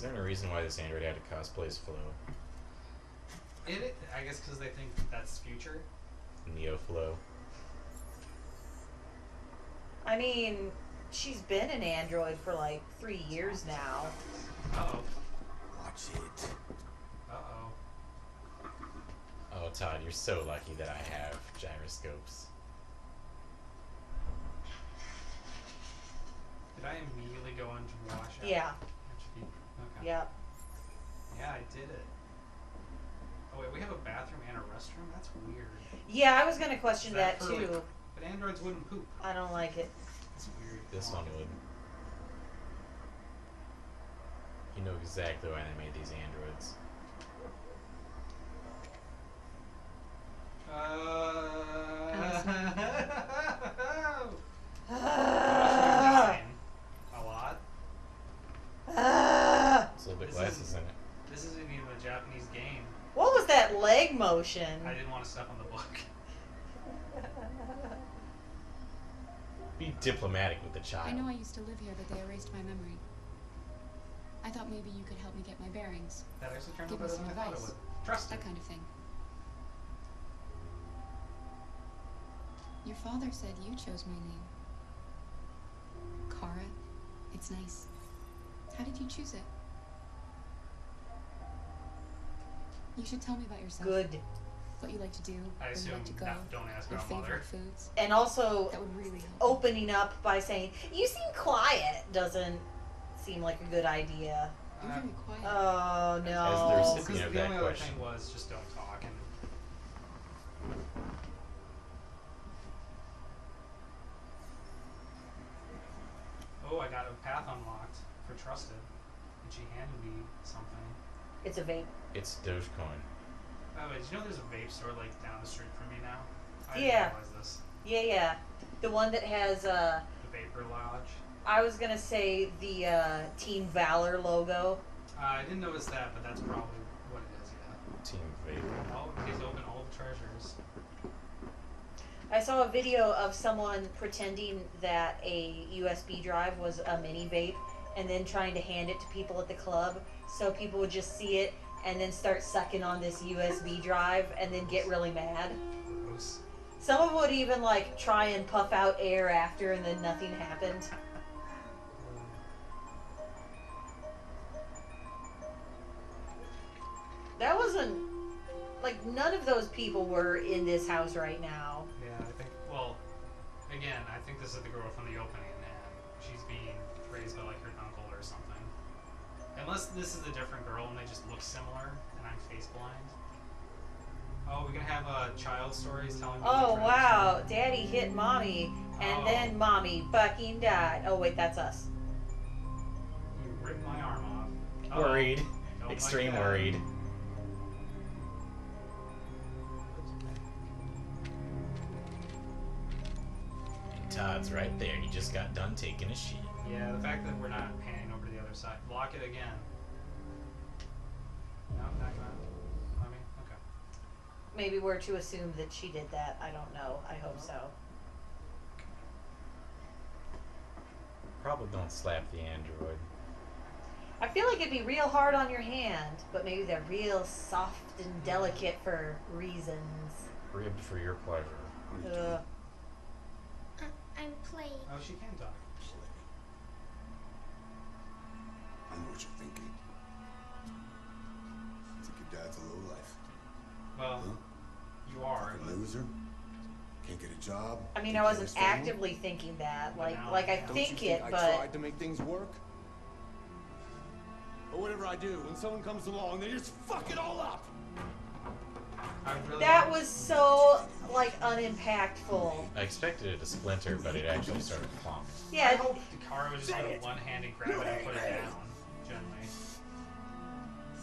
Is there any reason why this android had to cosplay as Flo? I guess because they think that's future. Neo Flo. I mean, she's been an android for like 3 years now. Uh-oh. Watch it. Uh-oh. Oh, Todd, you're so lucky that I have gyroscopes. Did I immediately go into wash out? Yeah. Okay. Yep. Yeah, I did it. Oh wait, we have a bathroom and a restroom? That's weird. Yeah, I was gonna question that for, too. Like, but androids wouldn't poop. I don't like it. That's weird. This one would. You know exactly why they made these androids. A lot. It's a little bit glasses in it. This isn't even a Japanese game. What was that leg motion? I didn't want to step on the book. Be diplomatic with the child. I know I used to live here, but they erased my memory. I thought maybe you could help me get my bearings. That actually turned out Give me better some than I thought it advice. would. Trust That it. kind of thing. Your father said you chose my name. Kara. It's nice. How did you choose it? You should tell me about yourself. Good. What you like to do. I Where you assume like to go. don't ask Your about mother. favorite foods. And also, That would really help. opening up by saying, "You seem quiet," doesn't seem like a good idea. You're very quiet. Oh As the no. recipient Because of the that only other question. thing was just don't talk. And oh, I got a path unlocked for trusted, and she handed me something. It's a vape. It's Dogecoin. By the way, did you know there's a vape store like down the street from me now? I Yeah. didn't realize this. Yeah, yeah. The one that has, The Vapor Lodge. I was gonna say the Team Valor logo. I didn't notice that, but that's probably what it is, yeah. Team Vape. Oh, he's opened all the treasures. I saw a video of someone pretending that a USB drive was a mini vape and then trying to hand it to people at the club so people would just see it and then start sucking on this USB drive and then get really mad. Gross. Some of them would even like try and puff out air after and then nothing happened. That wasn't like none of those people were in this house right now. Yeah, I think, well, again, I think this is the girl from the opening, and she's being raised by, like, her uncle or something. Unless this is a different girl and they just look similar, and I'm face blind. Oh, we're gonna have child stories telling me. Oh the wow, Daddy hit Mommy, and Oh. then Mommy fucking died. Oh wait, that's us. You ripped my arm off. Uh-oh. Worried. Don't like Extreme that. worried. Todd's right there. He just got done taking a shit. Yeah, the fact that we're not panning over to the other side. Block it again. No, not gonna. I mean, okay. Maybe we're to assume that she did that. I don't know. I hope so. Probably don't slap the android. I feel like it'd be real hard on your hand, but maybe they're real soft and delicate for reasons. Ribbed for your pleasure. I'm playing. Oh, she can talk. I know what you're thinking. Think your dad's a lowlife. Well, Huh? you are. Fucking loser. Can't get a job. I mean, can't I get wasn't his family. actively thinking that. But now Like I I am. Don't you think it, I but tried to make things work? But whatever I do, when someone comes along, they just fuck it all up. I really that was so like unimpactful. I expected it to splinter, but it actually started to plump. I Yeah, hope Dakara was just gonna one-handed grab it and put it down. Gently.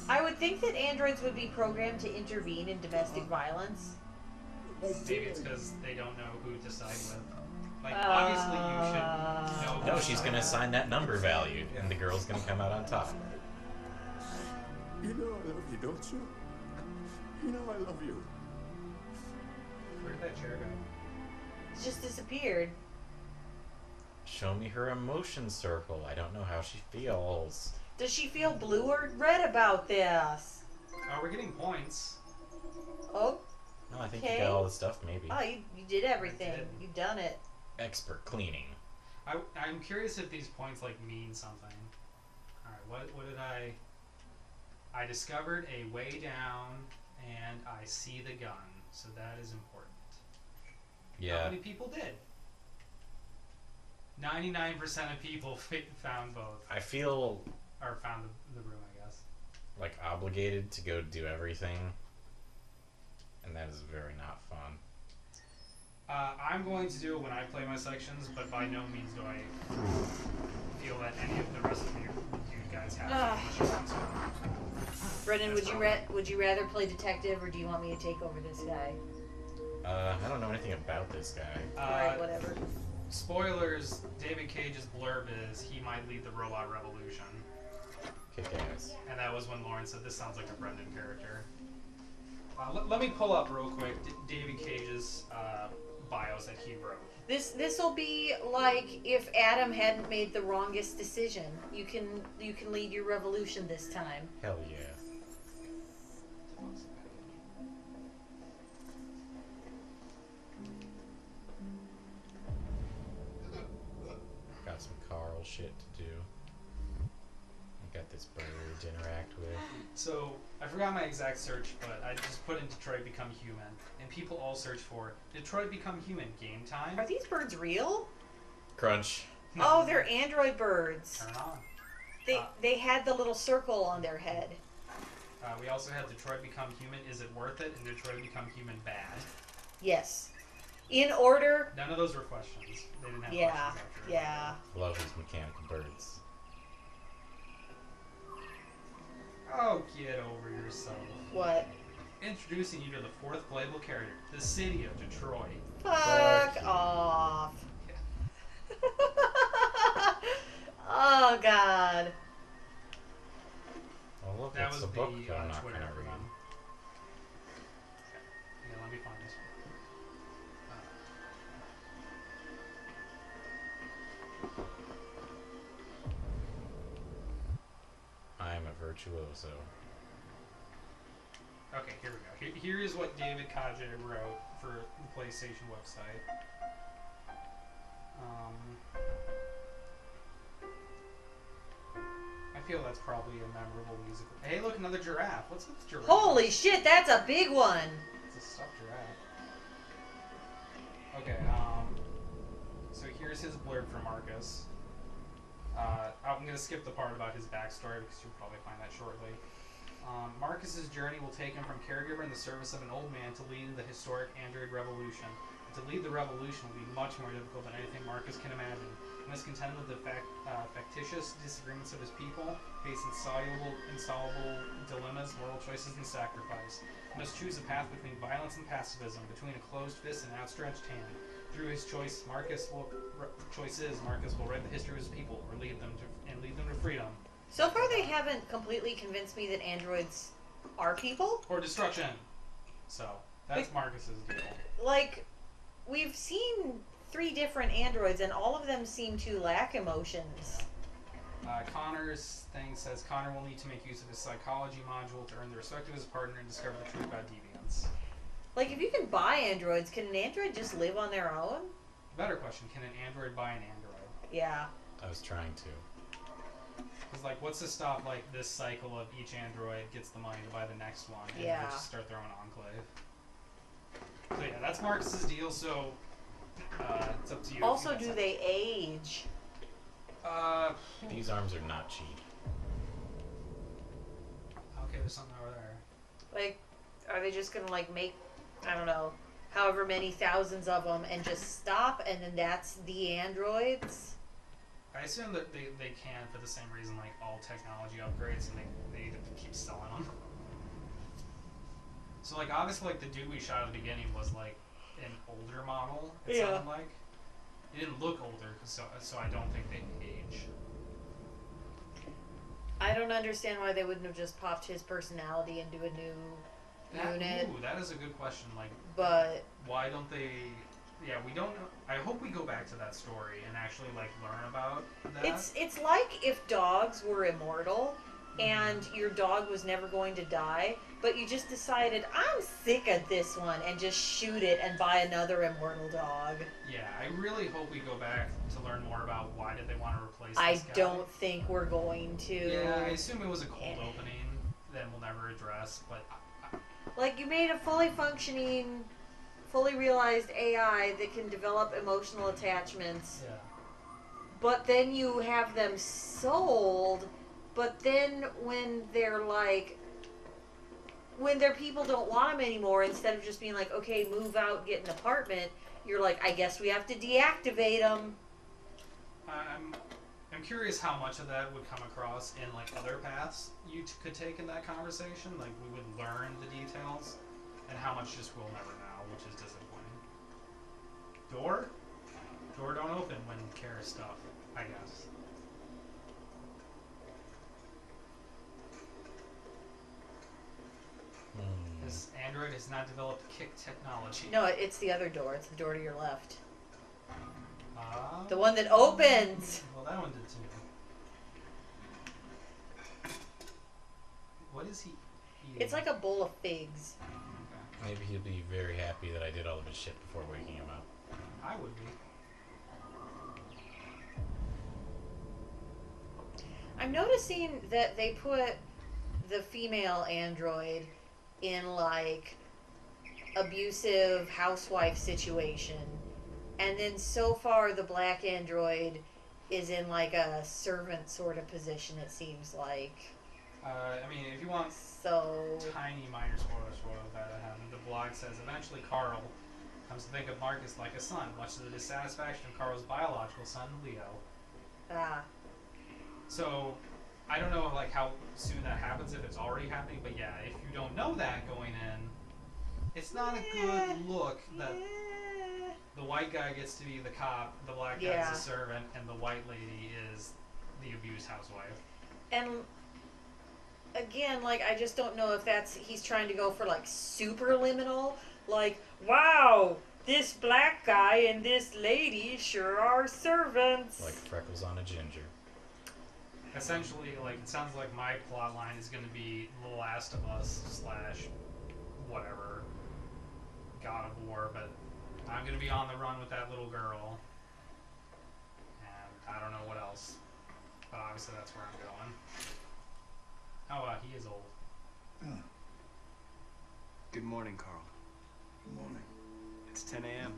I would think that androids would be programmed to intervene in domestic violence. Maybe it's because they don't know who to side with. Like, obviously you should know. No, who to she's side gonna with. assign that number value, and the girl's gonna come out on top. You know I love you, don't you? You know I love you. Where did that chair go? It's just disappeared. Show me her emotion circle. I don't know how she feels. Does she feel blue or red about this? Oh, we're getting points. Oh, No, I think Okay. you got all the stuff, maybe. oh, you did everything. I did. You've done it. Expert cleaning. I'm curious if these points like mean something. Alright, what did I discovered a way down and I see the gun, so that is important. How Yeah. many people did? 99% of people found both. I feel Or found the room, I guess. like obligated to go do everything. And that is very not fun. I'm going to do it when I play my sections, but by no means do I feel that any of the rest of you guys have to. Brendan, would you rather play detective or do you want me to take over this guy? I don't know anything about this guy. Alright, whatever. Spoilers, David Cage's blurb is he might lead the robot revolution. Kick ass. And that was when Lauren said this sounds like a Brenden character. Let me pull up real quick David Cage's bios that he wrote. This will be like if Adam hadn't made the wrongest decision. You can lead your revolution this time. Hell yeah. Got some Carl shit to do. I got this bird to interact with. So, I forgot my exact search, but I just put in Detroit Become Human, and people all search for Detroit Become Human game time. Are these birds real? Crunch. Oh, they're android birds. Turn on. They had the little circle on their head. We also have Detroit Become Human, Is It Worth It? And Detroit Become Human Bad. Yes. In order. None of those were questions. They didn't have Yeah. questions after. Yeah. Love these mechanical birds. Oh, get over yourself. What? Introducing you to the fourth playable character, the city of Detroit. Fuck you. off. Oh God. Oh look, That it's was a book the that I'm not Twitter gonna read. one. Yeah, let me find this one. I'm a virtuoso. Okay, here we go. Here is what David Kaje wrote for the PlayStation website. I feel that's probably a memorable musical. Hey, look, another giraffe. What's with the giraffe? Holy shit, that's a big one. It's a stuffed giraffe. Okay, so here's his blurb for Markus. I'm going to skip the part about his backstory because you'll probably find that shortly. Markus's journey will take him from caregiver in the service of an old man to leading the historic android revolution. And to lead the revolution will be much more difficult than anything Markus can imagine. He must contend with the factitious disagreements of his people, face insolvable dilemmas, moral choices, and sacrifice. He must choose a path between violence and pacifism, between a closed fist and outstretched hand. Through his choices, Markus will write the history of his people, or lead them to freedom. So far, they haven't completely convinced me that androids are people. Or destruction. So, that's Markus's deal. Like, we've seen 3 different androids, and all of them seem to lack emotions. Connor's thing says Connor will need to make use of his psychology module to earn the respect of his partner and discover the truth about deviance. Like, if you can buy androids, can an android just live on their own? Better question, can an android buy an android? Yeah. I was trying to. Because, like, what's to stop, like, this cycle of each android gets the money to buy the next one, and Yeah. we'll just start their own enclave. So, yeah, that's Markus's deal, so it's up to you. Also, do they age? These arms are not cheap. Okay, there's something over there. Like, are they just gonna, like, make, I don't know, however many thousands of them and just stop, and then that's the androids? I assume that they can for the same reason, like all technology upgrades, and they need to keep selling them. So, like, obviously, like, the dude we shot at the beginning was, like, an older model, it Yeah. sounded like. He didn't look older, so I don't think they age. I don't understand why they wouldn't have just popped his personality into a new unit. Ooh, that is a good question. Like, But why don't they Yeah, we don't know. I hope we go back to that story and actually like learn about that. It's like if dogs were immortal and your dog was never going to die, but you just decided, I'm sick of this one, and just shoot it and buy another immortal dog. Yeah, I really hope we go back to learn more about why did they want to replace I this guy. don't think we're going to. Yeah, I assume it was a cold opening that we'll never address, but... Like, you made a fully functioning, fully realized AI that can develop emotional attachments, Yeah. but then you have them sold, but then when they're like... When their people don't want them anymore, instead of just being like, okay, move out, get an apartment, you're like, I guess we have to deactivate them. I'm curious how much of that would come across in like other paths you could take in that conversation. Like we would learn the details, and how much just we'll never know, which is disappointing. Door don't open when Kara stuff, I guess. This android has not developed kick technology. No, it's the other door. It's the door to your left. Ah. The one that opens! Well, that one did too. What is he eating? It's like a bowl of figs. Okay. Maybe he'll be very happy that I did all of his shit before waking him up. I would be. I'm noticing that they put the female android in like abusive housewife situation, and then so far the black android is in like a servant sort of position, it seems like. I mean, if you want So tiny minor spoilers for that happened, the blog says eventually Carl comes to think of Markus like a son, much to the dissatisfaction of Carl's biological son, Leo. So, I don't know like how soon that happens, if it's already happening, but yeah, if you don't know that going in, it's not a good look that the white guy gets to be the cop, the black guy is the servant, and the white lady is the abused housewife. And again, like, I just don't know if he's trying to go for like superliminal, like, wow, this black guy and this lady sure are servants. Like freckles on a ginger. Essentially, like, it sounds like my plot line is going to be The Last of Us / whatever, God of War, but I'm going to be on the run with that little girl, and I don't know what else, but obviously that's where I'm going. Oh, he is old. Good morning, Carl. Good morning. It's 10 a.m.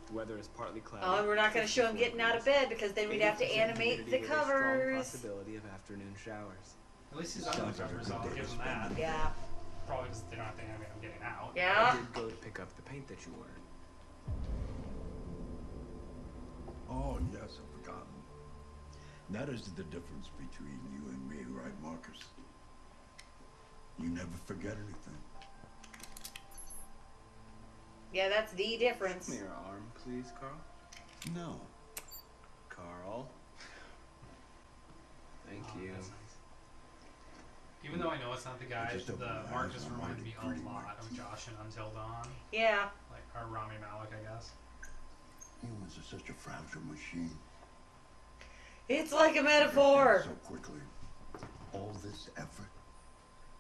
The weather is partly cloudy. Oh, and we're not going to show him getting out of bed because then we'd have to 80% animate the humidity with a strong covers. possibility of afternoon showers. At least he's on the covers, I'll give him that. Yeah. Probably because they don't have to animate him getting out. I Yeah. did go to pick up the paint that you ordered. Oh, yes, I've forgotten. That is the difference between you and me, right, Markus? You never forget anything. Yeah, that's the difference. Give me your arm, please, Carl. No. Carl. Thank Oh, you. that's nice. Even though I know it's not the guy, Just open the my eyes Markus and I'm reminded me already a pretty lot of much. Josh and Until Dawn. Yeah. Like, or Rami Malek, I guess. Humans are such a fragile machine. It's like a So metaphor. quickly. All this effort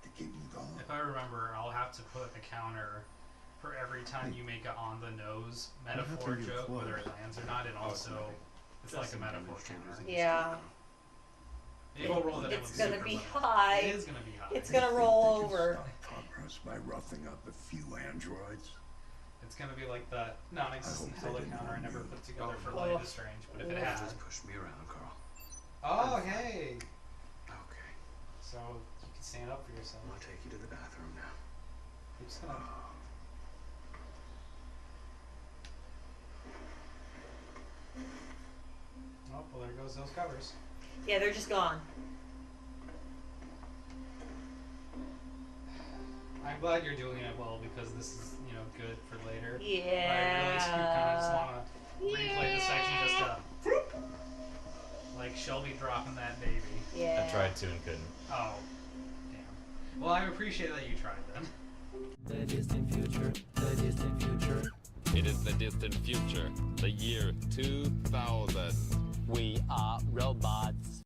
to keep them going. If I remember, I'll have to put a counter for every time you make a on the nose metaphor happened to your joke, whether it clothes? lands or not, it also it's like a Just metaphor some damage counter. changes. Yeah. Maybe we'll roll that in It's with gonna super be level. high. It is gonna be high. It's gonna roll They can over. stop progress by roughing up a few androids. It's gonna be like the non-existent I hope they Hella didn't counter I harm never you. put together for Oh. Life is Strange, but if it Oh. has. Just push me around, Carl. Oh, hey! Okay. So you can stand up for yourself. I'll take you to the bathroom now. I'm just gonna. Oh, well, there goes those covers. Yeah, they're just gone. I'm glad you're doing it well because this is, good for later. Yeah. I really kind of just want to replay the section just to, like Shelby dropping that baby. Yeah. I tried to and couldn't. Oh, damn. Well, I appreciate that you tried then. The distant future, the distant future. It is the distant future, the year 2000. We are robots.